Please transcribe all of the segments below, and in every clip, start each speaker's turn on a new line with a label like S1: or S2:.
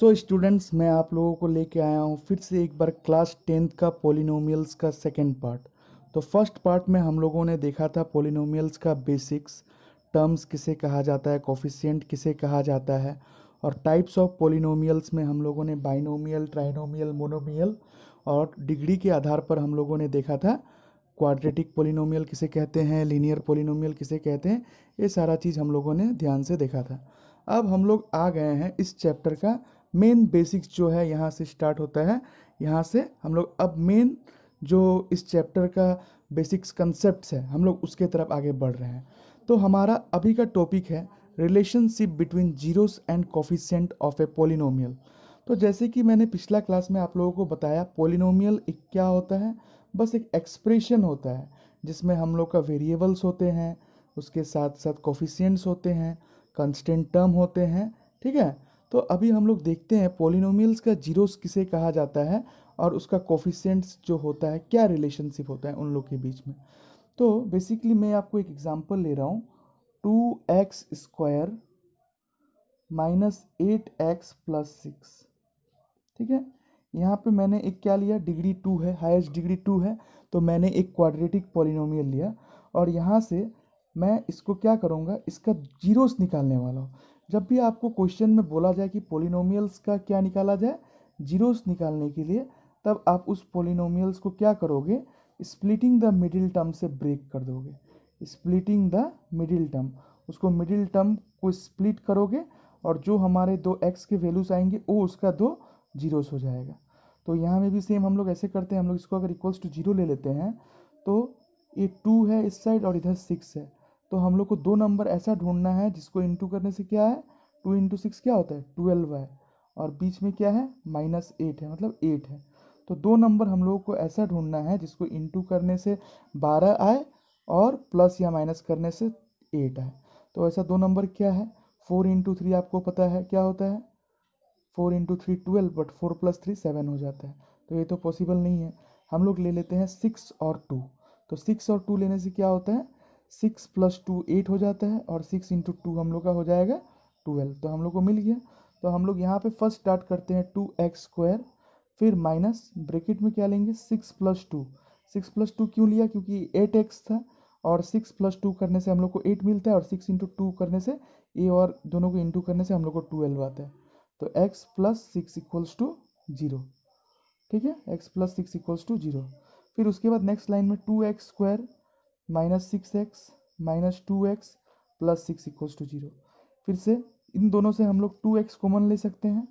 S1: So students, मैं आप लोगों को लेके आया हूँ फिर से एक बार क्लास 10th का पोलिनोमियल्स का सेकंड पार्ट। तो फर्स्ट पार्ट में हम लोगों ने देखा था पोलिनोमियल्स का बेसिक्स, टर्म्स किसे कहा जाता है, कोफिशिएंट किसे कहा जाता है, और टाइप्स ऑफ पोलिनोमियल्स में हम लोगों ने बाइनोमियल, ट्राइनोमियल, मोनोमियल और डिग्री के आधार पर हम लोगों ने देखा था क्वाड्रेटिक पोलिनोमियल किसे कहते हैं, लीनियर पोलिनोमियल किसे कहते हैं। ये सारा चीज़ हम लोगों ने ध्यान से देखा था। अब हम लोग आ गए हैं इस चैप्टर का मेन बेसिक्स जो है यहाँ से स्टार्ट होता है। यहाँ से हम लोग अब मेन जो इस चैप्टर का बेसिक्स कंसेप्ट्स है हम लोग उसके तरफ आगे बढ़ रहे हैं। तो हमारा अभी का टॉपिक है relationship between zeros and coefficient of A polynomial. तो जैसे कि मैंने पिछला क्लास में आप लोगों को बताया, पोलिनोमियल एक क्या होता है, बस एक एक्सप्रेशन होता है जिसमें हम लोग का वेरिएबल्स होते हैं, उसके साथ साथ कोफिशिएंट्स होते हैं, कांस्टेंट टर्म होते हैं। ठीक है। तो अभी हम लोग देखते हैं पोलिनोमियल्स का जीरोस किसे कहा जाता है और उसका कोफिशिएंट्स जो होता है क्या रिलेशनशिप होता है उन लोग के बीच में। तो बेसिकली मैं आपको एक एग्जांपल ले रहा हूँ, 2x² माइनस 8x प्लस 6। ठीक है। यहाँ पे मैंने एक क्या लिया, डिग्री 2 है, हाईएस्ट डिग्री 2 है, तो मैंने एक क्वाड्रेटिक पॉलिनोमियल लिया और यहाँ से मैं इसको क्या करूँगा, इसका जीरोस निकालने वाला हूँ। जब भी आपको क्वेश्चन में बोला जाए कि पॉलिनोमियल्स का क्या निकाला जाए, जीरोस निकालने के लिए, तब आप उस पॉलिनोमियल्स को क्या करोगे, स्प्लिटिंग द मिडिल टर्म से ब्रेक कर दोगे। स्प्लिटिंग द मिडिल टर्म, उसको मिडिल टर्म को स्प्लिट करोगे और जो हमारे दो एक्स के वैल्यूज आएंगे वो उसका दो जीरोस हो जाएगा। तो यहाँ में भी सेम हम लोग ऐसे करते हैं, हम लोग इसको अगर इक्वल्स टू जीरो ले लेते हैं तो ये 2 है इस साइड और इधर 6 है। तो हम लोग को दो नंबर ऐसा ढूंढना है जिसको इंटू करने से क्या है, 2 इंटू 6 क्या होता है, 12 है, और बीच में क्या है, -8 है, मतलब 8 है। तो दो नंबर हम लोगों को ऐसा ढूंढना है जिसको इंटू करने से 12 आए और प्लस या माइनस करने से 8 आए। तो ऐसा दो नंबर क्या है, 4 इंटू 3 आपको पता है क्या होता है, 4 इंटू 3 12, बट 4 प्लस 3 7 हो जाता है। तो ये तो पॉसिबल नहीं है। हम लोग ले लेते हैं 6 और 2। तो 6 और 2 लेने से क्या होता है, 6 प्लस 2 8 हो जाता है और 6 इंटू 2 हम लोग का हो जाएगा 12। तो हम लोग को मिल गया। तो हम लोग यहाँ पे फर्स्ट स्टार्ट करते हैं 2x², फिर माइनस ब्रैकेट में क्या लेंगे, 6 + 2। 6 + 2 क्यों लिया, क्योंकि 8x था और 6 + 2 करने से हम लोग को 8 मिलता है और 6 इंटू 2 करने से ये और दोनों को इंटू करने से हम लोग को 12 आता है। तो x + 6 = 0। ठीक है, x + 6 = 0। फिर उसके बाद नेक्स्ट लाइन में 2x² minus 6x minus 2x plus 6 = 0। फिर से इन दोनों से हम लोग 2x कॉमन ले सकते हैं।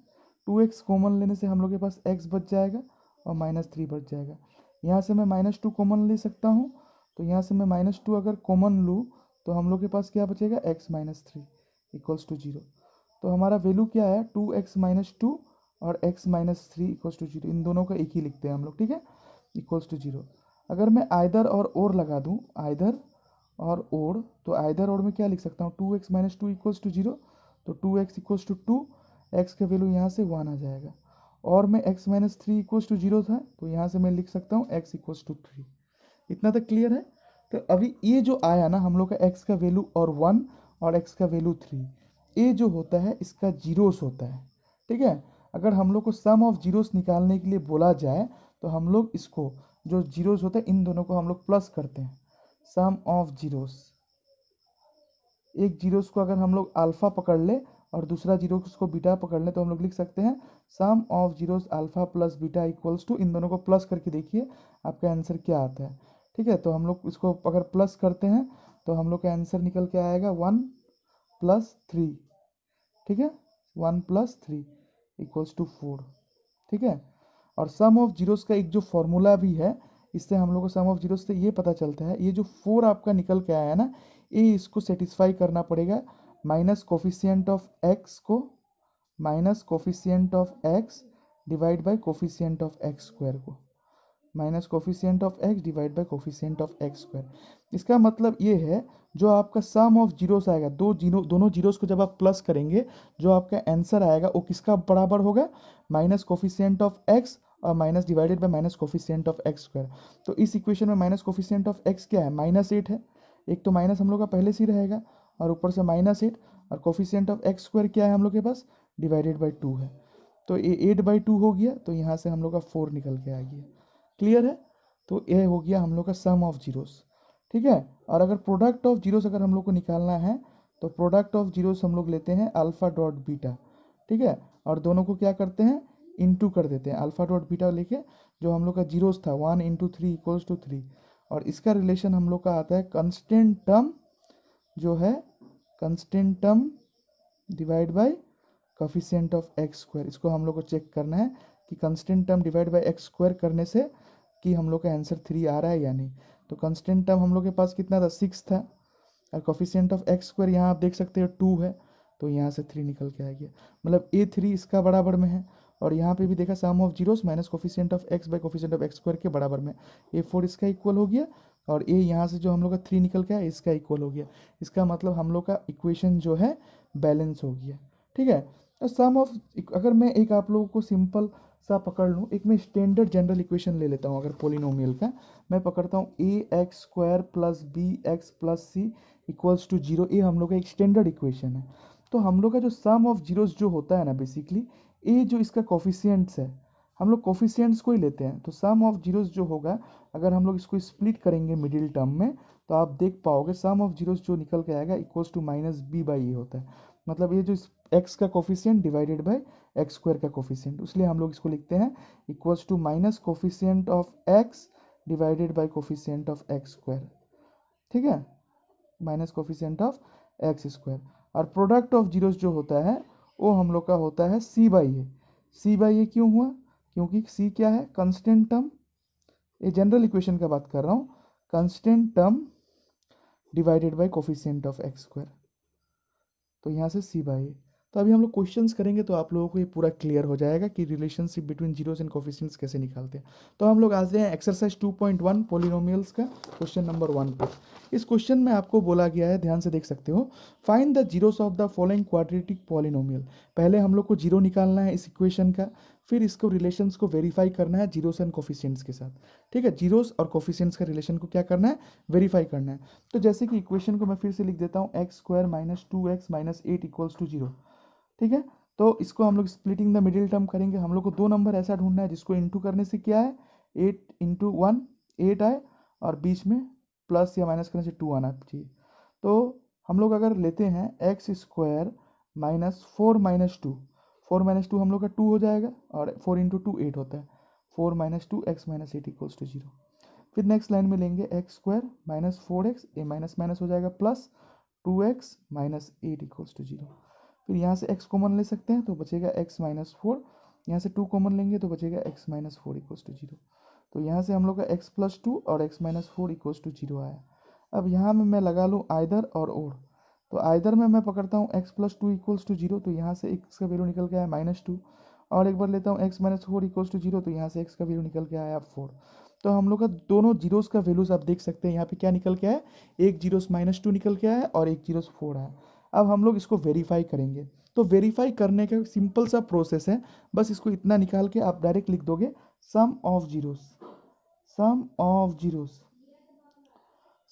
S1: 2x कॉमन लेने से हम लोग के पास x बच जाएगा और -3 बच जाएगा। यहाँ से मैं -2 कॉमन ले सकता हूँ। तो यहाँ से मैं -2 अगर कॉमन लूँ तो हम लोग के पास क्या बचेगा, x - 3 = 0। तो हमारा वैल्यू क्या है, 2x - 2 और x - 3 = 0। इन दोनों का एक ही लिखते हैं हम लोग। ठीक है, = 0। अगर मैं आइदर और लगा दूं, आइदर और, तो आइदर और में क्या लिख सकता हूँ, 2x - 2 = 0। तो 2x = 2, x का वैल्यू यहाँ से 1 आ जाएगा। और में x - 3 = 0 था, तो यहाँ से मैं लिख सकता हूँ x = 3। इतना तक क्लियर है। तो अभी ये जो आया ना हम लोग का x का वैल्यू और 1 और x का वैल्यू 3, ये जो होता है इसका जीरोस होता है। ठीक है। अगर हम लोग को सम ऑफ जीरोस निकालने के लिए बोला जाए तो हम लोग इसको, जो जीरोस होता है इन दोनों को हम लोग प्लस करते हैं, सम ऑफ जीरोस। एक जीरोस को अगर हम लोग अल्फा पकड़ ले और दूसरा जीरोस को बीटा पकड़ ले तो हम लोग लिख सकते हैं sum of zeros alpha plus beta equals to, इन दोनों को प्लस करके देखिए आपका आंसर क्या आता है। ठीक है। तो हम लोग इसको अगर प्लस करते हैं तो हम लोग का आंसर निकल के आएगा 1 + 3। ठीक है, 1 + 3 = 4। ठीक है। और सम ऑफ जीरोस का एक जो फॉर्मूला भी है, इससे हम लोग को सम ऑफ जीरोस से ये पता चलता है, ये जो 4 आपका निकल के आया है ना, ये इसको सेटिस्फाई करना पड़ेगा माइनस कोफिशिएंट ऑफ एक्स को, minus coefficient of x divide by coefficient of x² को, minus coefficient of x divide by coefficient of x²। इसका मतलब ये है, जो आपका सम ऑफ जीरोस आएगा, दोनों जीरोस को जब आप प्लस करेंगे, जो आपका आंसर आएगा वो किसका बराबर होगा, माइनस कोफिशिएंट ऑफ एक्स और minus divided by minus coefficient of x²। तो इस इक्वेशन में माइनस कोफिशिएंट ऑफ x क्या है, -8 है। एक तो माइनस हम लोग का पहले से ही रहेगा और ऊपर से -8, और कोफिशिएंट ऑफ x² क्या है हम लोग के पास, डिवाइडेड बाई 2 है। तो ये 8/2 हो गया, तो यहाँ से हम लोग का 4 निकल के आ गया। क्लियर है? तो ये हो गया हम लोग का सम ऑफ जीरोस। ठीक है। और अगर प्रोडक्ट ऑफ जीरोस अगर हम लोग को निकालना है तो प्रोडक्ट ऑफ जीरोस हम लोग लेते हैं अल्फा डॉट बीटा। ठीक है। और दोनों को क्या करते हैं, इनटू कर देते हैं, अल्फा डॉट बीटा लेके जो हम लोग का जीरोस था 1 × 3 इक्वल्स टू 3। और इसका रिलेशन हम लोग का आता है कंस्टेंट टर्म जो है constant term divide by coefficient of x square. इसको हम लोग को चेक करना है कि constant term divide by x square करने से कि हम लोग का आंसर 3 आ रहा है या नहीं। तो कंस्टेंट टर्म हम लोग के पास कितना था, 6 था, और कोफिशिएंट ऑफ एक्स स्क्वायर यहाँ आप देख सकते हो 2 है, तो यहाँ से 3 निकल के आ गया। मतलब A3 इसका बराबर में है। और यहाँ पे भी देखा sum of zeros minus coefficient of x by coefficient of x square के बराबर में। A4 इसका इक्वल हो गया, और A यहाँ से जो हम लोग का 3 निकल के आया इसका इक्वल हो गया। इसका मतलब हम लोग का इक्वेशन जो है बैलेंस हो गया। ठीक है। सम ऑफ, अगर मैं एक आप लोगों को सिंपल सा पकड़ लूँ, एक मैं स्टैंडर्ड जनरल इक्वेशन ले लेता हूँ अगर पोलिनोमियल का, मैं पकड़ता हूँ ax² + bx + c equals to 0। ये हम लोग का एक स्टैंडर्ड इक्वेशन है। तो हम लोग का जो सम ऑफ जीरोस जो होता है ना, बेसिकली ये जो इसका कोफिशिएंट्स है, हम लोग कोफिशिएंट्स को ही लेते हैं। तो सम ऑफ जीरोस जो होगा, अगर हम लोग इसको स्प्लिट करेंगे मिडिल टर्म में, तो आप देख पाओगे सम ऑफ जीरोस जो निकल के आएगा इक्वल्स टू -b/a होता है। मतलब ये जो एक्स का coefficient divided by x square का कोफिशिएंट, इसलिए हम लोग इसको लिखते हैं equals to minus coefficient of x divided by coefficient of x square. ठीक है, minus coefficient of x square. और प्रोडक्ट ऑफ जीरोस जो होता है वो हम लोग का होता है c/a। c/a क्यों हुआ, क्योंकि c क्या है, कांस्टेंट टर्म, ये जनरल इक्वेशन का बात कर रहा हूँ, constant term divided by coefficient of x square. तो यहाँ से c/a। तो अभी हम लोग क्वेश्चंस करेंगे तो आप लोगों को ये पूरा क्लियर हो जाएगा कि relationship between zeros and coefficients कैसे निकालते हैं। तो हम लोग आज हैं एक्सरसाइज 2.1 पॉलिनोमियल्स का क्वेश्चन नंबर 1 पे। इस क्वेश्चन में आपको बोला गया है, ध्यान से देख सकते हो, find the zeros of the following quadratic polynomial. पहले हम लोग को जीरो निकालना है इस इक्वेशन का, फिर इसको रिलेशंस को वेरीफाई करना है जीरोस एंड कोफिशिएंट्स के साथ। ठीक है, जीरोस और कोफिशिएंट्स का रिलेशन को क्या करना है, वेरीफाई करना है। तो जैसे कि इक्वेशन को मैं फिर से लिख देता हूँ, x² - 2x - 8 इक्वल्स टू 0। ठीक है। तो इसको हम लोग स्प्लिटिंग द मिडिल टर्म करेंगे। हम लोग को दो नंबर ऐसा ढूंढना है जिसको इंटू करने से क्या है, 8 × 1 8 आए, और बीच में प्लस या माइनस करने से 2 आना चाहिए। तो हम लोग अगर लेते हैं x² - 4 - 2, 4 - 2 हम लोग का 2 हो जाएगा, और 4 × 2 8 होता है, 4 - 2 x - 8 इक्वल्स टू 0। फिर नेक्स्ट लाइन में लेंगे x² - 4x, ये माइनस माइनस हो जाएगा प्लस 2x - 8 इक्वल्स टू 0। फिर यहाँ से x कॉमन ले सकते हैं तो बचेगा x - 4, यहाँ से 2 कॉमन लेंगे तो बचेगा x - 4 इक्वल्स टू 0। तो यहाँ से हम लोग का x + 2 और x - 4 इक्वल्स टू 0 आया। अब यहाँ में मैं लगा लूँ आइदर और, तो आइदर में मैं पकड़ता हूँ x + 2 इक्वल्स टू 0, तो यहाँ से x का वैल्यू निकल के आया -2, और एक बार लेता हूँ x - 4 इक्वल्स टू 0, तो यहाँ से x का वैल्यू निकल के आया 4। तो हम लोग का दोनों जीरोस का वैल्यूज आप देख सकते हैं, यहाँ पे क्या निकल के आया, एक जीरोस -2 निकल के आया और एक जीरोस 4 आया। अब हम लोग इसको वेरीफाई करेंगे। तो वेरीफाई करने का सिंपल सा प्रोसेस है, बस इसको इतना निकाल के आप डायरेक्ट लिख दोगे sum of zeros. Sum of zeros,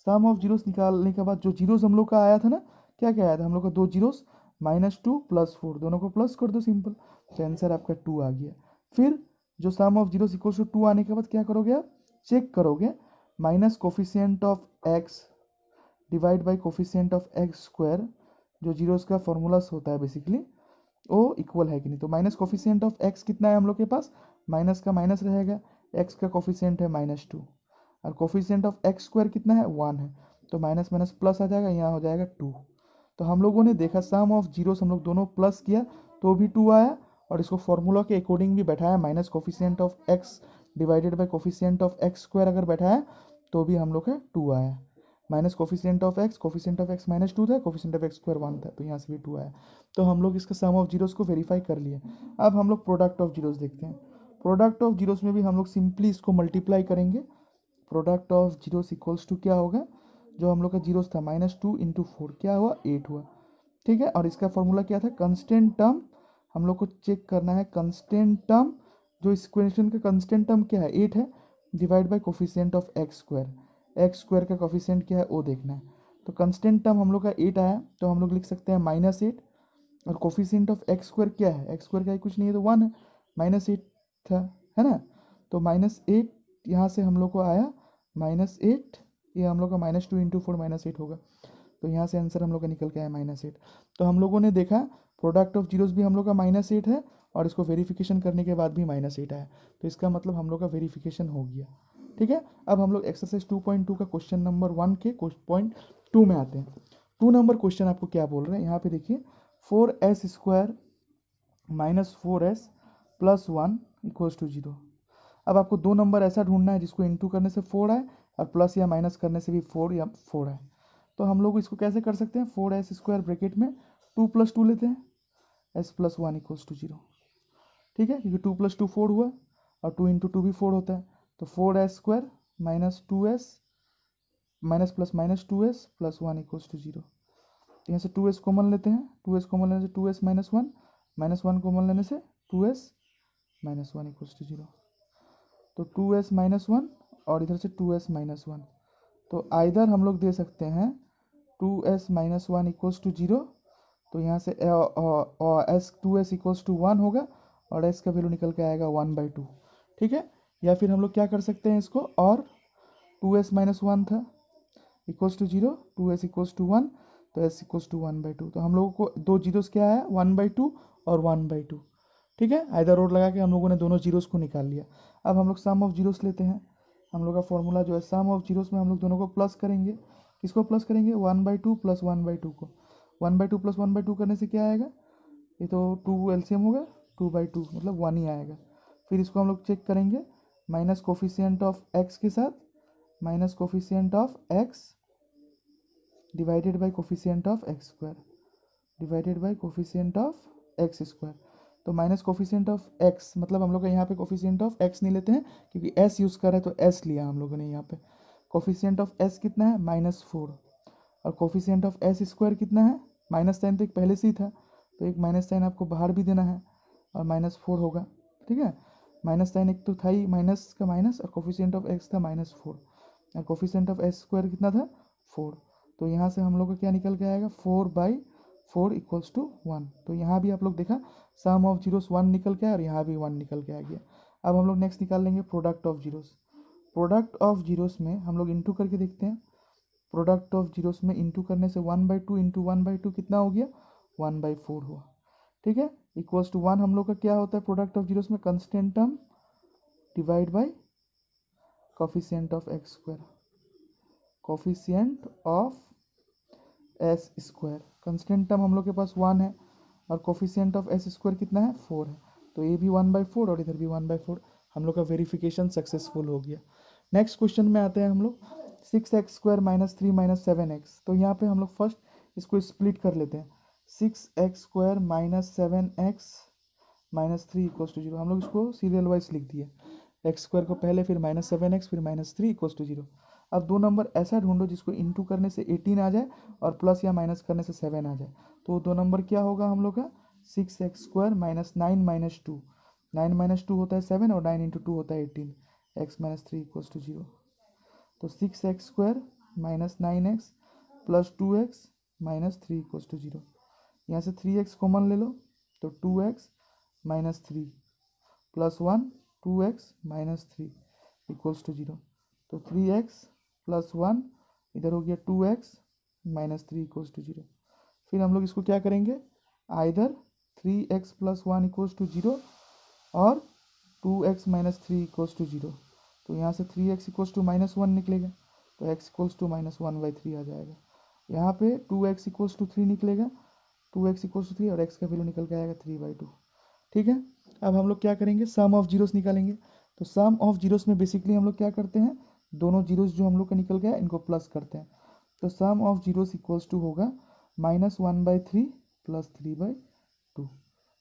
S1: sum of zeros निकालने के बाद जो जीरोस हम लोग का आया था ना, क्या क्या आया था हम लोग का, दो जीरोस -2 + 4, दोनों को प्लस कर दो सिंपल, तो आंसर आपका 2 आ गया। फिर जो सम ऑफ जीरोस इक्वल्स टू 2 आने के बाद क्या करोगे आप, चेक करोगे minus coefficient of x divide by coefficient of x square, जो जीरोस का फॉर्मूलास होता है बेसिकली, वो इक्वल है कि नहीं। तो माइनस कोफिशिएंट ऑफ एक्स कितना है हम लोग के पास, माइनस का माइनस रहेगा, एक्स का कोफिशिएंट है -2, और कोफिशिएंट ऑफ एक्स स्क्वायर कितना है, 1 है, तो माइनस माइनस प्लस आ जाएगा, यहाँ हो जाएगा 2। तो हम लोगों ने देखा सम ऑफ जीरोस हम लोग दोनों प्लस किया तो भी 2 आया, और इसको फॉर्मूला के अकॉर्डिंग भी बैठाया, minus coefficient of x divided by coefficient of x square अगर बैठाया तो भी हम लोग का 2 आया। माइनस कोफिशिएंट ऑफ एक्स -2 था, कोफिशिएंट ऑफ एक्स स्क्वायर 1 था, तो यहाँ से भी 2 आया। तो हम लोग इसका सम ऑफ जीरोस को वेरीफाई कर लिए। अब हम लोग प्रोडक्ट ऑफ जीरोस देखते हैं। प्रोडक्ट ऑफ जीरोस में भी हम लोग सिंपली इसको मल्टीप्लाई करेंगे। Product of zeros equals to क्या होगा, जो हम लोग का जीरोस था -2 × 4 क्या हुआ, 8 हुआ। ठीक है, और इसका फॉर्मूला क्या था, कंस्टेंट टर्म, हम लोग को चेक करना है कंस्टेंट टर्म, जो इस इक्वेशन का कंस्टेंट टर्म क्या है, 8 है, divide by coefficient of x square, x square का कोफिशिएंट क्या है वो देखना है। तो कंस्टेंट टर्म हम लोग का 8 आया, तो हम लोग लिख सकते हैं -8 और कोफिशिएंट ऑफ एक्स स्क्वायर क्या है, एक्स स्क्वायर का कुछ नहीं है तो 1 है, -8 था, है ना। तो -8 यहाँ से हम लोग को आया -8, ये हम लोग का -2 × 4 -8 होगा। तो यहाँ से आंसर हम लोग का निकल के आया -8। तो हम लोगों ने देखा प्रोडक्ट ऑफ जीरोस भी हम लोग का -8 है और इसको वेरिफिकेशन करने के बाद भी -8 आया। तो इसका मतलब हम लोग का वेरिफिकेशन हो गया। ठीक है, अब हम लोग एक्सरसाइज 2.2 का क्वेश्चन नंबर 1 के पॉइंट 2 में आते हैं। 2 नंबर क्वेश्चन आपको क्या बोल रहे हैं, यहाँ पे देखिए 4s स्क्वायर -4s + 1 = 0। अब आपको 2 नंबर ऐसा ढूंढना है जिसको इंटू करने से 4 आए और प्लस या माइनस करने से भी 4 या 4 आए। तो हम लोग इसको कैसे कर सकते हैं, 4s स्क्वायर ब्रैकेट में 2 + 2 लेते हैं, s + 1 = 0। ठीक है, क्योंकि 2 + 2 4 हुआ और 2 × 2 भी 4 होता है। तो 4s स्क्वायर -2s -+-2s + 1 = 0। यहाँ से 2s कॉमन लेते हैं, 2s कॉमन लेने से 2s - 1 -1 कॉमन लेने से 2s - 1 = 0। तो 2s - 1 और इधर से 2s - 1, तो आइदर हम लोग दे सकते हैं 2s - 1 = 0। तो यहाँ से s 2s = 1 होगा और s का वैल्यू निकल के आएगा 1/2। ठीक है, या फिर हम लोग क्या कर सकते हैं इसको, और 2s - 1 था = 0, 2s = 1, तो s = 1/2। तो हम लोगों को दो जीरोस क्या आया, 1/2 और 1/2। ठीक है, आइदर और लगा के हम लोगों ने दोनों जीरोस को निकाल लिया। अब हम लोग सम ऑफ जीरोस लेते हैं। हम लोग का फॉर्मूला जो है सम ऑफ जीरोस में हम लोग दोनों को प्लस करेंगे। किसको प्लस करेंगे, 1/2 + 1/2 को। 1/2 + 1/2 करने से क्या आएगा, ये तो 2 एलसीएम होगा, 2/2 मतलब 1 ही आएगा। फिर इसको हम लोग चेक करेंगे माइनस कोफिशिएंट ऑफ एक्स के साथ, minus coefficient of x divided by coefficient of x square divided by coefficient of x square. तो माइनस कोफिशिएंट ऑफ एक्स मतलब हम लोग का यहाँ पे कोफिशिएंट ऑफ एक्स नहीं लेते हैं क्योंकि एस यूज़ कर रहे हैं, तो एस लिया हम लोगों ने यहाँ पे। कोफिशिएंट ऑफ एस कितना है, -4, और कोफिशिएंट ऑफ एस स्क्वायर कितना है, माइनस साइन तो एक पहले से ही था, तो एक माइनस साइन आपको बाहर भी देना है और -4 होगा। ठीक है, माइनस साइन एक तो था ही, माइनस का माइनस, और कोफिशिएंट ऑफ एक्स था -4 और कोफिशिएंट ऑफ एस स्क्वायर कितना था, 4। तो यहाँ से हम लोग का क्या निकल के आएगा, 4/4 = 1। तो यहाँ भी आप लोग देखा सम ऑफ जीरोस 1 निकल के आया और यहाँ भी 1 निकल के आ गया। अब हम लोग नेक्स्ट निकाल लेंगे product of zeros. Product of zeros में हम लोग इंटू करके देखते हैं। प्रोडक्ट ऑफ जीरोस में इंटू करने से 1/2 × 1/2 कितना हो गया, 1/4 हुआ। ठीक है, = 1 हम लोग का क्या होता है प्रोडक्ट ऑफ जीरोस में, constant term divide by coefficient of x square, coefficient of s square. Constant term हम लोग के पास 1 है और कोफिशिएंट ऑफ एस स्क्वायर कितना है, 4 है। तो ये भी 1/4 और इधर भी 1/4। हम लोग का वेरिफिकेशन सक्सेसफुल हो गया। नेक्स्ट क्वेश्चन में आते हैं हम लोग 6x² - 3 - 7x। तो यहाँ पे हम लोग फर्स्ट इसको स्प्लिट कर लेते हैं। 6x² - 7x - 3 = 0। हम लोग इसको सीरियल वाइज लिख दिए, एक्स स्क्वायर को पहले, फिर -7x, फिर -3 = 0। अब दो नंबर ऐसा ढूंढो जिसको इंटू करने से 18 आ जाए और प्लस या माइनस करने से 7 आ जाए। तो दो नंबर क्या होगा हम लोग का, 6x² - 9 - 2, 9 - 2 होता है 7 और 9 × 2 होता है 18, x - 3 = 0। तो 6x² - 9x + 2x - 3 = 0। यहाँ से 3x कॉमन ले लो, तो 2x - 3 + 1 2x - 3 = 0। तो 3x + 1 इधर हो गया 2x - 3 = 0। फिर हम लोग इसको क्या करेंगे, आइदर 3x + 1 = 0 और 2x - 3 = 0। तो यहाँ से 3x = -1 निकलेगा, तो x = -1/3 आ जाएगा। यहाँ पे 2x = 3 निकलेगा, 2x = 3 और x का वैल्यू निकल के आएगा 3/2। ठीक है, अब हम लोग क्या करेंगे, सम ऑफ जीरोस निकालेंगे। तो सम ऑफ जीरोस में बेसिकली हम लोग क्या करते हैं, दोनों जीरोस जो हम लोग का निकल गया इनको प्लस करते हैं। तो सम ऑफ जीरोस = होगा -1/3 + 3/2।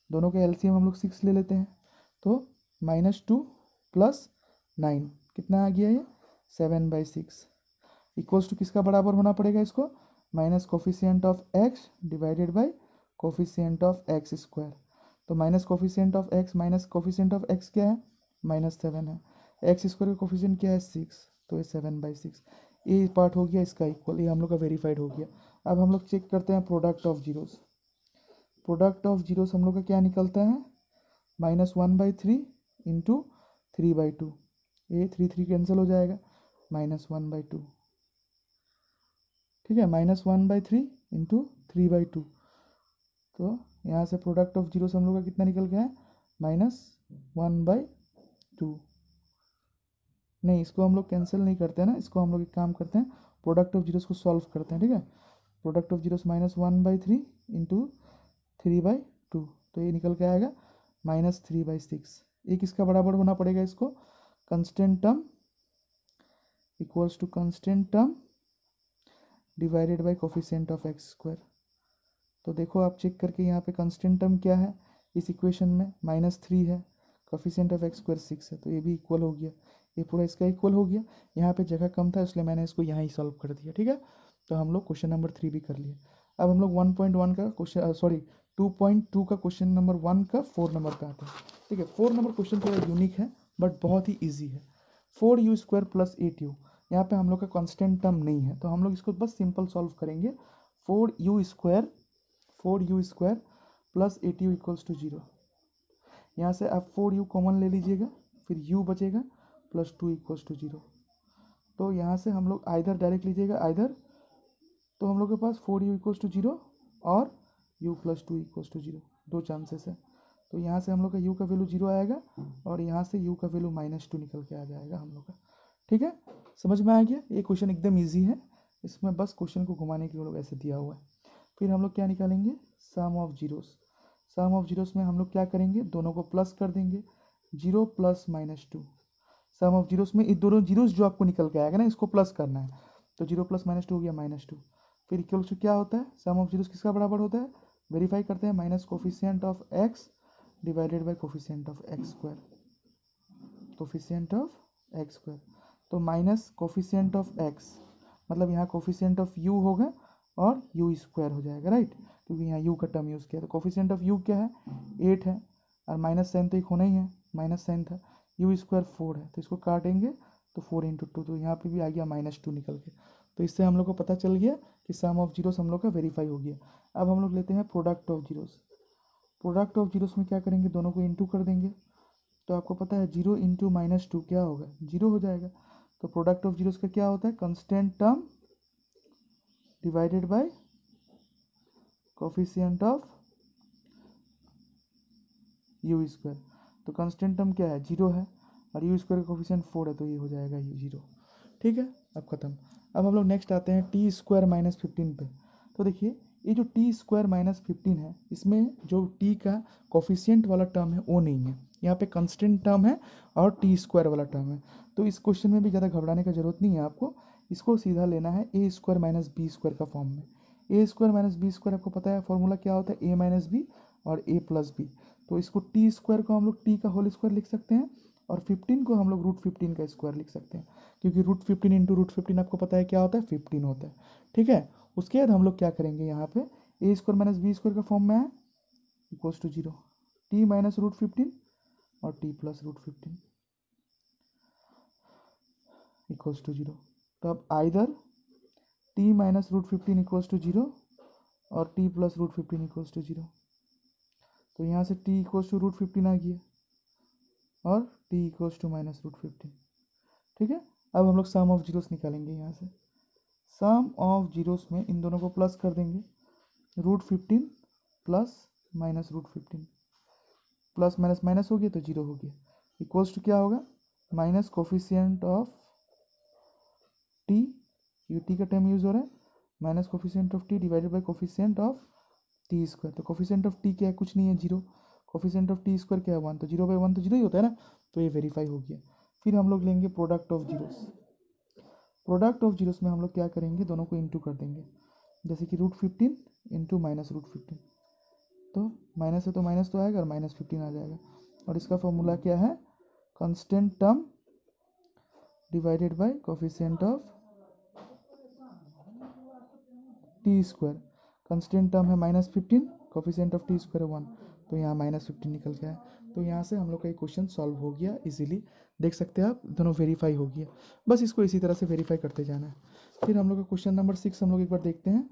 S1: दोनों के एलसीएम हम लोग 6 ले लेते हैं। तो -2 + 9 कितना आ गया, ये 7/6 = किसका बराबर होना पड़ेगा इसको, minus coefficient of x divided by coefficient of x square. तो minus coefficient of x minus coefficient of x क्या है, -7 है। एक्स स्क्वायर का कोफिशिएंट क्या है, 6, तो ये 7/6। ये पार्ट हो गया इसका इक्वल, ये हम लोग का वेरीफाइड हो गया। अब हम लोग चेक करते हैं product of zeros. Product of zero से हम लोग का क्या निकलता है, -1/3 इंटू 3/2, ये 3 कैंसिल हो जाएगा, -1/2, ठीक है, -1/3 इंटू 3/2। तो यहाँ से प्रोडक्ट ऑफ जीरो से हम लोग का कितना निकल गया है, -1/2। नहीं, इसको हम लोग कैंसिल नहीं करते हैं ना, इसको हम लोग एक काम करते हैं, प्रोडक्ट ऑफ जीरोस को सॉल्व करते हैं, ठीक है। प्रोडक्ट ऑफ जीरोस -1/3 इंटू 3/2, तो ये निकल के आएगा -3/6। ये किसका बराबर होना पड़ेगा, इसको constant term equals to constant term divided by coefficient of x square. तो देखो आप चेक करके, यहाँ पे कंस्टेंट टर्म क्या है इस इक्वेशन में, -3 है, कोफिशिएंट ऑफ एक्स स्क्वायर 6 है, तो ये भी इक्वल हो गया, ये पूरा इसका इक्वल हो गया। यहाँ पे जगह कम था इसलिए मैंने इसको यहाँ ही सॉल्व कर दिया, ठीक है। तो हम लोग क्वेश्चन नंबर 3 भी कर लिए। अब हम लोग 1.1 का क्वेश्चन, सॉरी 2.2 का क्वेश्चन नंबर 1 का 4 नंबर पे आते हैं, ठीक है। 4 नंबर क्वेश्चन थोड़ा यूनिक है बट बहुत ही ईजी है। 4u² + 8u, यहाँ पे हम लोग का कांस्टेंट टर्म नहीं है, तो हम लोग इसको बस सिंपल सॉल्व करेंगे। 4u² + 8u = 0। यहाँ से आप 4u कॉमन ले लीजिएगा, फिर u बचेगा +2 = 0। तो यहाँ से हम लोग आइदर डायरेक्ट लीजिएगा, आइदर, तो हम लोग के पास 4u = 0 और u + 2 = 0, दो चांसेस है। तो यहाँ से हम लोग का u का वैल्यू 0 आएगा और यहाँ से u का वैल्यू -2 निकल के आ जाएगा हम लोग का, ठीक है। समझ में आ गया, ये क्वेश्चन एकदम ईजी है, इसमें बस क्वेश्चन को घुमाने के लिए ऐसे दिया हुआ है। फिर हम लोग क्या निकालेंगे, sum of zeros. Sum of zeros में हम लोग क्या करेंगे, दोनों को प्लस कर देंगे, 0 + -2। सम ऑफ जीरोस में ये दोनों जीरोस जो आपको निकल के आएगा ना, इसको प्लस करना है, तो 0 + -2 हो गया -2। फिर इक्वल टू क्या होता है, सम ऑफ जीरोस किसका बराबर होता है, वेरीफाई करते हैं, minus coefficient of x divided by coefficient of x square, coefficient of x square. तो माइनस कोफिशिएंट ऑफ एक्स मतलब यहाँ कोफिशिएंट ऑफ यू होगा और u² हो जाएगा, राइट, क्योंकि यहाँ u का टर्म यूज़ किया। तो कोफिशिएंट ऑफ u क्या है, 8 है, और माइनस साइन तो एक होना ही है, माइनस साइन था, u² 4 है, तो इसको काटेंगे तो 4 × 2, तो यहाँ पे भी आ गया -2 निकल के। तो इससे हम लोग को पता चल गया कि सम ऑफ जीरोस हम लोग का वेरीफाई हो गया। अब हम लोग लेते हैं product of zeros. Product of zeros में क्या करेंगे, दोनों को इंटू कर देंगे, तो आपको पता है 0 × -2 क्या होगा, 0 हो जाएगा। तो प्रोडक्ट ऑफ जीरोस का क्या होता है, constant term divided by coefficient of u²। तो कंस्टेंट टर्म क्या है, 0 है, और u² का कोफिशिएंट 4 है, तो ये हो जाएगा ये 0, ठीक है। अब खत्म। अब हम लोग नेक्स्ट आते हैं t² - 15 पे। तो देखिए ये जो t² - 15 है, इसमें जो t का कोफिशिएंट वाला टर्म है वो नहीं है, यहाँ पे कंस्टेंट टर्म है और t² वाला टर्म है। तो इस क्वेश्चन में भी ज़्यादा घबराने का जरूरत नहीं है आपको, इसको सीधा लेना है a² - b² का फॉर्म में। a² - b² आपको पता है फॉर्मूला क्या होता है, a - b और a + b। तो इसको t² को हम लोग t का होल स्क्वायर लिख सकते हैं, और 15 को हम लोग √15 का स्क्वायर लिख सकते हैं, क्योंकि √15 × √15 आपको पता है क्या होता है, 15 होता है, ठीक है। उसके बाद हम लोग क्या करेंगे, यहाँ पे a² - b² का फॉर्म में है = 0, t - √15 और t + √15 = 0। तो अब आइदर t - √15 = 0 और t + √15 = 0। तो यहाँ से t = √15 आ गया और t = -√15, ठीक है। अब हम लोग सम ऑफ जीरोस निकालेंगे, यहाँ से सम ऑफ जीरोस में इन दोनों को प्लस कर देंगे, √15 प्लस -√15, प्लस माइनस माइनस हो गया तो 0 हो गया, इक्वल्स टू क्या होगा, माइनस कोफिशिएंट ऑफ t, ये t का टर्म यूज़ हो रहा है, minus coefficient of t divided by coefficient of t²। तो कोफिशिएंट ऑफ t क्या है, कुछ नहीं है, 0। कोफिशिएंट ऑफ t² क्या है, 1, तो 0/1 तो 0 ही होता है ना, तो ये वेरीफाई हो गया। फिर हम लोग लेंगे product of zeros. Product of zeros में हम लोग क्या करेंगे, दोनों को इंटू कर देंगे, जैसे कि √15 इंटू -√15, तो माइनस है तो माइनस तो आएगा और -15 आ जाएगा, और इसका फॉर्मूला क्या है, constant term divided by coefficient of t²। Constant term है -15, कोफिशिएंट ऑफ t² है 1, तो यहाँ -15 निकल गया है। तो यहाँ से हम लोग का ये क्वेश्चन सॉल्व हो गया इजीली, देख सकते हैं आप, दोनों वेरीफाई हो गया। बस इसको इसी तरह से वेरीफाई करते जाना है। फिर हम लोग का क्वेश्चन नंबर 6 हम लोग एक बार देखते हैं।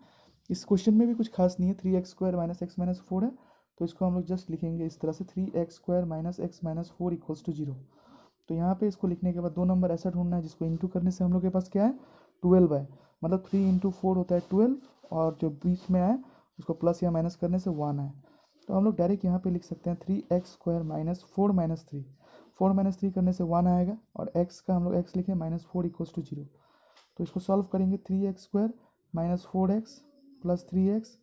S1: इस क्वेश्चन में भी कुछ खास नहीं है, 3x² माइनस एक्स माइनस 4 है, तो इसको हम लोग जस्ट लिखेंगे इस तरह से 3x² minus x minus 4 equals to 0। तो यहाँ पे इसको लिखने के बाद दो नंबर ऐसा ढूंढना है जिसको इंटू करने से हम लोग के पास क्या है 12 है, मतलब 3 इंटू 4 होता है 12, और जो बीच में आए उसको प्लस या माइनस करने से 1 है। तो हम लोग डायरेक्ट यहाँ पे लिख सकते हैं 3x² माइनस 4 माइनस 3, 4 माइनस 3 करने से 1 आएगा, और x का हम लोग x लिखे माइनस 4 इक्वल्स टू 0। तो इसको सॉल्व करेंगे 3x² minus 4x plus 3x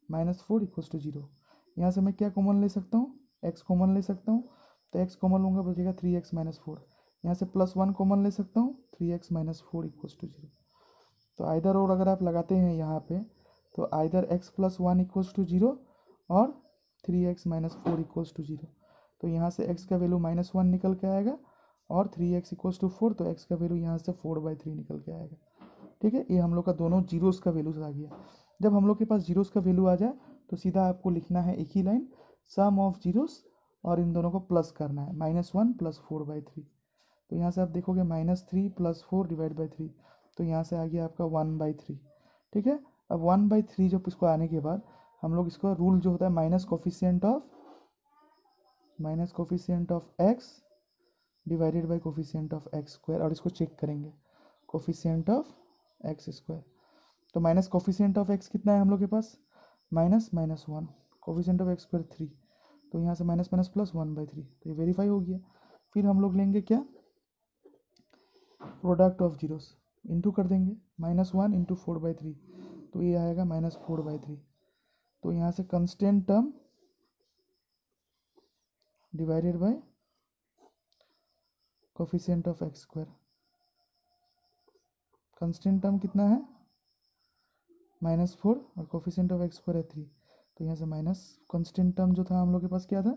S1: minus 4 equals to 0। यहाँ से मैं क्या कॉमन ले सकता हूँ, x कॉमन ले सकता हूँ, तो x कॉमन लूँगा बचेगा 3x माइनस 4। यहाँ से प्लस 1 कॉमन ले सकता हूँ, 3x माइनस 4 इक्वल्स टू 0। तो आइदर और अगर आप लगाते हैं यहाँ पे, तो either x plus 1 equals to 0 और 3x माइनस 4 इक्वल्स टू 0। तो यहाँ से x का वैल्यू माइनस 1 निकल के आएगा, और 3x इक्वल्स टू 4, तो x का वैल्यू यहाँ से 4/3 निकल के आएगा। ठीक है, ये हम लोग का दोनों जीरोस का वैल्यूज आ गया। जब हम लोग के पास जीरोस का वैल्यू आ जाए तो सीधा आपको लिखना है एक ही लाइन, सम ऑफ जीरोस, और इन दोनों को प्लस करना है, -1 प्लस 4/3। तो यहाँ से आप देखोगे -3 प्लस 4 डिवाइड बाई 3, तो यहाँ से आ गया आपका 1/3। ठीक है, अब 1/3 जब इसको आने के बाद हम लोग इसका रूल जो होता है minus coefficient of x divided by coefficient of x square, और इसको चेक करेंगे कोफिशिएंट ऑफ एक्स स्क्वायर। तो माइनस कोफिशिएंट ऑफ एक्स कितना है हम लोग के पास, -1, कोफिशिएंट ऑफ एक्स स्क्वायर 3, तो यहाँ से माइनस माइनस प्लस 1/3, तो ये वेरीफाई हो गया। फिर हम लोग लेंगे क्या, प्रोडक्ट ऑफ जीरोस, इंटू कर देंगे, -1 इंटू 4/3, तो ये आएगा -4/3। तो यहाँ से constant term divided by coefficient of x square, constant term कितना है -4, और कोफिशिएंट ऑफ एक्स स्क्वायर है 3, तो यहाँ से माइनस कंस्टेंट टर्म जो था हम लोग के पास क्या था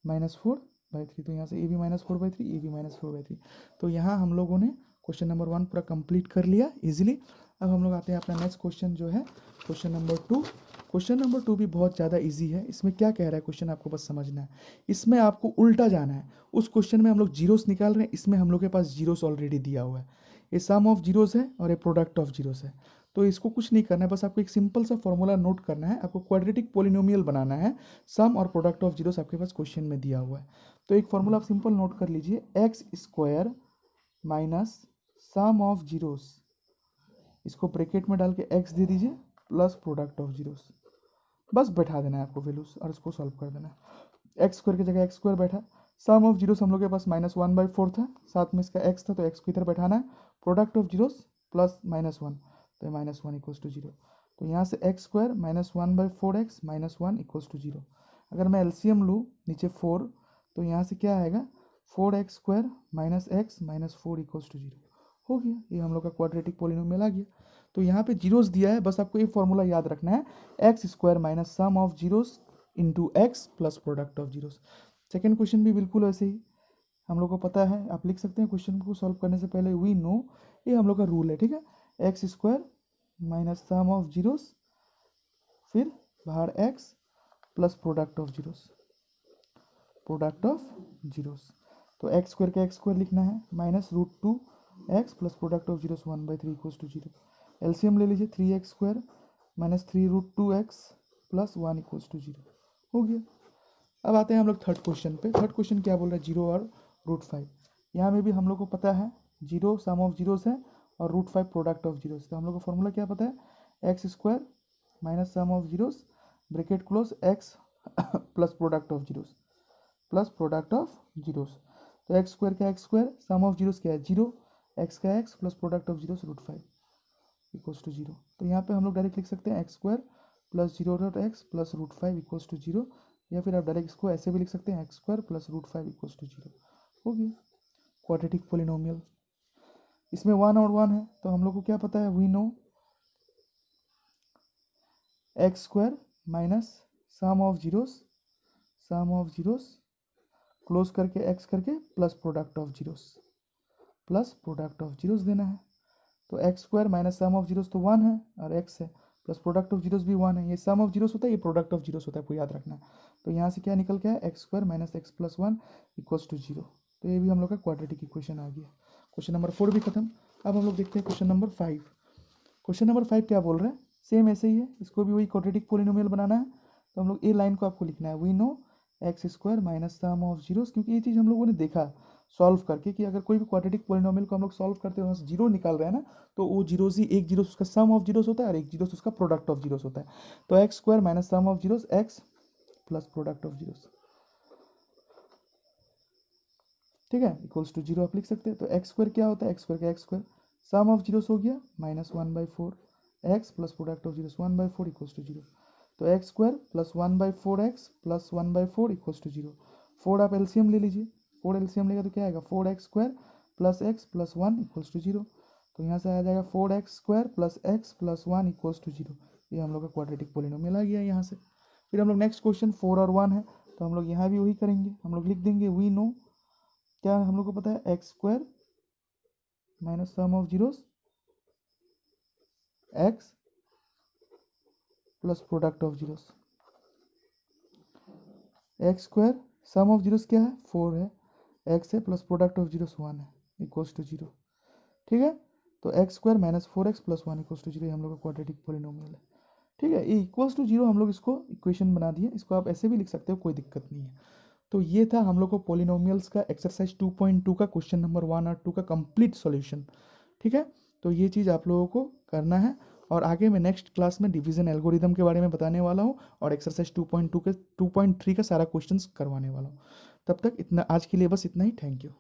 S1: -4/3, तो यहाँ से ये भी -4/3, ये भी -4/3। तो यहाँ हम लोगों ने क्वेश्चन नंबर 1 पूरा कंप्लीट कर लिया इजीली। अब हम लोग आते हैं अपना नेक्स्ट क्वेश्चन जो है क्वेश्चन नंबर 2। क्वेश्चन नंबर 2 भी बहुत ज़्यादा इजी है। इसमें क्या कह रहा है क्वेश्चन, आपको बस समझना है। इसमें आपको उल्टा जाना है, उस क्वेश्चन में हम लोग जीरोस निकाल रहे हैं, इसमें हम लोग के पास जीरोस ऑलरेडी दिया हुआ है। ये सम ऑफ जीरोस है और ये प्रोडक्ट ऑफ जीरोस है। तो इसको कुछ नहीं करना है, बस आपको एक सिंपल सा फॉर्मूला नोट करना है। आपको क्वाड्रेटिक पोलिनोमियल बनाना है, सम और प्रोडक्ट ऑफ जीरोस आपके पास क्वेश्चन में दिया हुआ है। तो एक फॉर्मूला आप सिंपल नोट कर लीजिए, x² minus sum of zeros, इसको ब्रैकेट में डाल के x दे दीजिए, प्लस प्रोडक्ट ऑफ जीरोस, बस बैठा देना है आपको वैल्यूज और इसको सॉल्व कर देना है। x² की जगह x² बैठा, सम ऑफ जीरोस हम लोग के पास -1/4 था, साथ में इसका x था, तो x को इधर बैठाना है, प्रोडक्ट ऑफ जीरोस प्लस -1, तो -1 इक्वल्स टू 0। तो यहाँ से x² -1/4x -1 इक्वल्स टू 0। अगर मैं एलसीएम लूँ नीचे 4, तो यहाँ से क्या आएगा 4x² minus x minus 4 equals to 0। हो गया, ये हम लोग का क्वाड्रेटिक पोलिनोमियल आ गया। तो यहाँ पे जीरोस दिया है, बस आपको ये फॉर्मूला याद रखना है, x² minus sum of zeros into x plus product of zeros. Second question भी बिल्कुल ऐसे ही हम लोग को पता है, आप लिख सकते हैं क्वेश्चन को सॉल्व करने से पहले, वी नो, ये हम लोग का रूल है। ठीक है, x² minus sum of zeros, फिर बाहर x plus product of zeros, तो x² का x² लिखना है, -√2x plus product of zeros 1/3 equals to 0। LCM ले लीजिए, 3x² minus 3√2x plus 1 equals to 0। हो गया। अब आते हैं हम लोग थर्ड क्वेश्चन पे। थर्ड क्वेश्चन क्या बोल रहा है, 0 और √5। यहाँ में भी हम लोग को पता है 0 सम ऑफ जीरोस है और √5 प्रोडक्ट ऑफ जीरोस। तो हम लोग को फॉर्मूला क्या पता है, x² minus sum of zeros bracket close x plus product of zeros तो x² का x², सम ऑफ जीरोस क्या है 0, x का x plus product of zeros √5 equals to 0। तो यहाँ पे हम लोग डायरेक्ट लिख सकते हैं x² plus 0.x plus √5 equals to 0, या फिर आप डायरेक्ट इसको ऐसे भी लिख सकते हैं x² प्लस √5 इक्वल्स टू 0। हो गया क्वाड्रेटिक पोलिनोमियल। इसमें 1 और 1 है, तो हम लोग को क्या पता है, we know x² minus sum of zeros close करके x करके प्लस प्रोडक्ट ऑफ जीरोस देना है। तो x² minus sum of zeros तो 1 है और x है, प्लस प्रोडक्ट ऑफ जीरोस भी 1 है। ये सम ऑफ जीरोस होता है, ये प्रोडक्ट ऑफ जीरोस होता है, आपको याद रखना है। तो यहाँ से क्या निकल के है, x² minus x plus 1 equals to 0। तो ये भी हम लोग का क्वाड्रेटिक इक्वेशन आ गया। क्वेश्चन नंबर 4 भी खत्म। अब हम लोग देखते हैं क्वेश्चन नंबर 5। क्वेश्चन नंबर 5 क्या बोल रहे हैं, सेम ऐसे ही है, इसको भी वही क्वाड्रेटिक पोलिनोमियल बनाना है। तो हम लोग ए लाइन को आपको लिखना है, we know x square minus sum of zeros, क्योंकि ये चीज़ हम लोगों ने देखा सॉल्व करके कि अगर कोई भी क्वाड्रेटिक पोलिनोमियल को हम लोग सॉल्व करते हैं वहाँ से जीरो निकाल रहे हैं ना, तो वो जीरोस ही, एक जीरोस उसका सम ऑफ जीरोस होता है और एक जीरोस उसका प्रोडक्ट ऑफ जीरोस होता है। तो x square minus sum of zeros x plus product of zeros, ठीक है, इक्वल्स टू जीरो आप लिख सकते हैं। तो एक्स स्क्वायर क्या होता है, एक्स स्क्वायर का x square, sum of zeros हो गया minus 1/4 x plus product of zeros 1/4 equals to zero. तो x square plus 1/4 x plus 1/4 equals to zero. 4 आप एलसीएम ले लीजिए, 4 एलसीएम लेगा तो क्या आएगा, 4x square plus x plus 1 equals to zero. तो यहाँ से आ जाएगा 4x square plus x plus 1 equals to zero. ये हम लोग का क्वाड्रेटिक पोलिनोमियल आ गया यहाँ से। फिर हम लोग नेक्स्ट क्वेश्चन 4 और 1 है, तो हम लोग यहाँ भी वही करेंगे, हम लोग लिख देंगे वी नो, क्या हम लोग को पता है, x square minus sum of zeros x plus product of zeros, x square sum of zeros क्या है 4 है, एक्स है प्लस प्रोडक्ट ऑफ जीरोस 1 है इक्वल्स टू जीरो, ठीक है। तो x square minus 4x plus 1 equals to zero हम लोग का क्वाड्रेटिक पोलिनोमियल है, ठीक है। ये इक्वल्स टू जीरो हम लोग इसको इक्वेशन बना दिए, इसको आप ऐसे भी लिख सकते हो, कोई दिक्कत नहीं है। तो ये था हम लोग को पोलिनोमियल्स का एक्सरसाइज 2.2 का क्वेश्चन नंबर 1 और 2 का कंप्लीट सॉल्यूशन, ठीक है। तो ये चीज़ आप लोगों को करना है, और आगे मैं नेक्स्ट क्लास में डिवीजन एल्गोरिदम के बारे में बताने वाला हूँ और एक्सरसाइज 2.2 के 2.3 का सारा क्वेश्चंस करवाने वाला हूँ। तब तक इतना, आज के लिए बस इतना ही, थैंक यू।